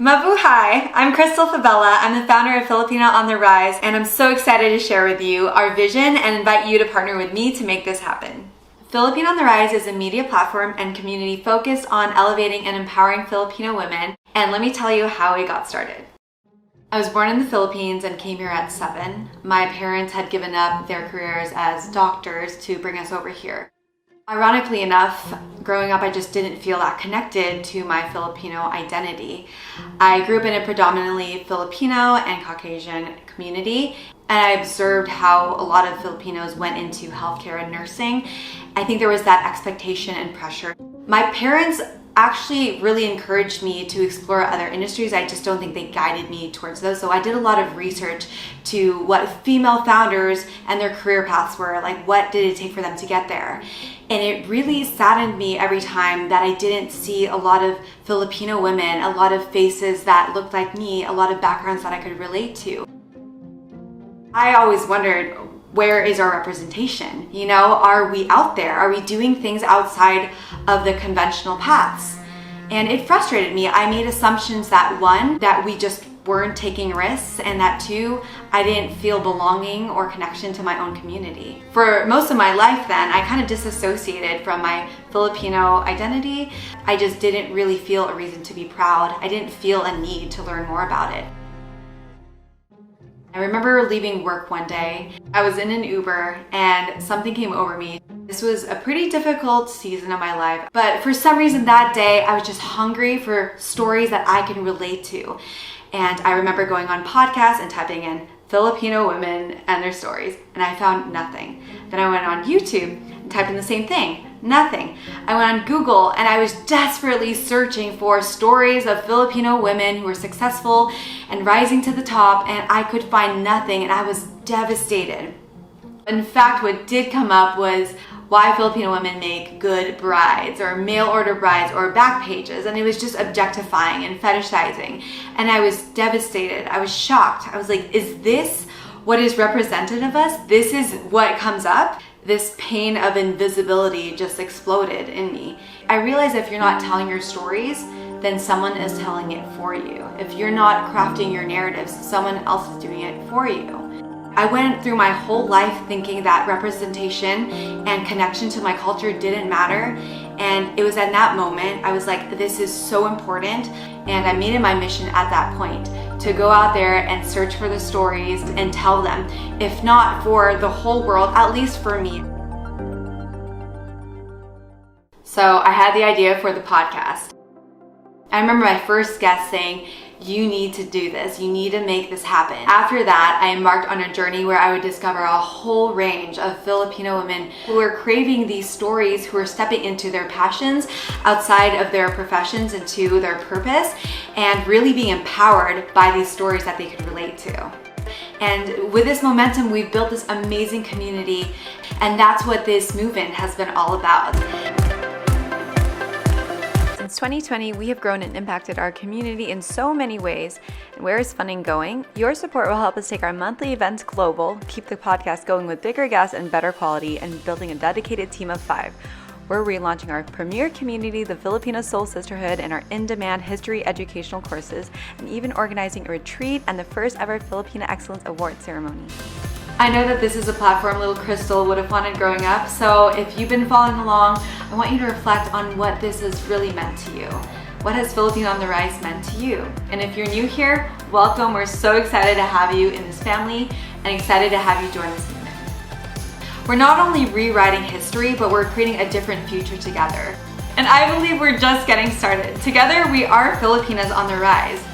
Mabuhay! I'm Krystl Fabella. I'm the founder of Filipina on the Rise, and I'm so excited to share with you our vision and invite you to partner with me to make this happen. Filipina on the Rise is a media platform and community focused on elevating and empowering Filipino women, and let me tell you how it got started. I was born in the Philippines and came here at 7. My parents had given up their careers as doctors to bring us over here. Ironically enough, growing up, I just didn't feel that connected to my Filipino identity. I grew up in a predominantly Filipino and Caucasian community, and I observed how a lot of Filipinos went into healthcare and nursing. I think there was that expectation and pressure. My parents actually really encouraged me to explore other industries. I just don't think they guided me towards those. So I did a lot of research to what female founders and their career paths were, like what did it take for them to get there. And it really saddened me every time that I didn't see a lot of Filipino women, a lot of faces that looked like me, a lot of backgrounds that I could relate to. I always wondered, where is our representation? You know, are we out there? Are we doing things outside of the conventional paths? And it frustrated me. I made assumptions that 1, that we just weren't taking risks, and that 2, I didn't feel belonging or connection to my own community. For most of my life then, I kind of disassociated from my Filipino identity. I just didn't really feel a reason to be proud. I didn't feel a need to learn more about it. I remember leaving work one day. I was in an Uber and something came over me. This was a pretty difficult season of my life, but for some reason that day I was just hungry for stories that I can relate to. And I remember going on podcasts and typing in Filipino women and their stories, and I found nothing. Then I went on YouTube and typed in the same thing. Nothing. I went on Google and I was desperately searching for stories of Filipino women who were successful and rising to the top, and I could find nothing, and I was devastated. In fact, what did come up was why Filipino women make good brides or mail order brides or back pages, and it was just objectifying and fetishizing, and I was devastated. I was shocked. I was like, is this what is representative of us? This is what comes up? This pain of invisibility just exploded in me. I realized if you're not telling your stories, then someone is telling it for you. If you're not crafting your narratives, someone else is doing it for you. I went through my whole life thinking that representation and connection to my culture didn't matter. And it was at that moment, I was like, this is so important. And I made it my mission at that point to go out there and search for the stories and tell them, if not for the whole world, at least for me. So I had the idea for the podcast. I remember my first guest saying, you need to do this. You need to make this happen. After that, I embarked on a journey where I would discover a whole range of Filipino women who are craving these stories, who are stepping into their passions outside of their professions into their purpose, and really being empowered by these stories that they could relate to. And with this momentum, we've built this amazing community, and that's what this movement has been all about. Since 2020, we have grown and impacted our community in so many ways. And where is funding going? Your support will help us take our monthly events global, keep the podcast going with bigger guests and better quality, and building a dedicated team of 5. We're relaunching our premier community, the Filipino Soul Sisterhood, and our in-demand history educational courses, and even organizing a retreat and the first ever Filipina Excellence Award ceremony. I know that this is a platform little Krystl would have wanted growing up, so if you've been following along, I want you to reflect on what this has really meant to you. What has Filipina on the Rise meant to you? And if you're new here, welcome. We're so excited to have you in this family and excited to have you join this movement. We're not only rewriting history, but we're creating a different future together. And I believe we're just getting started. Together, we are Filipinas on the Rise.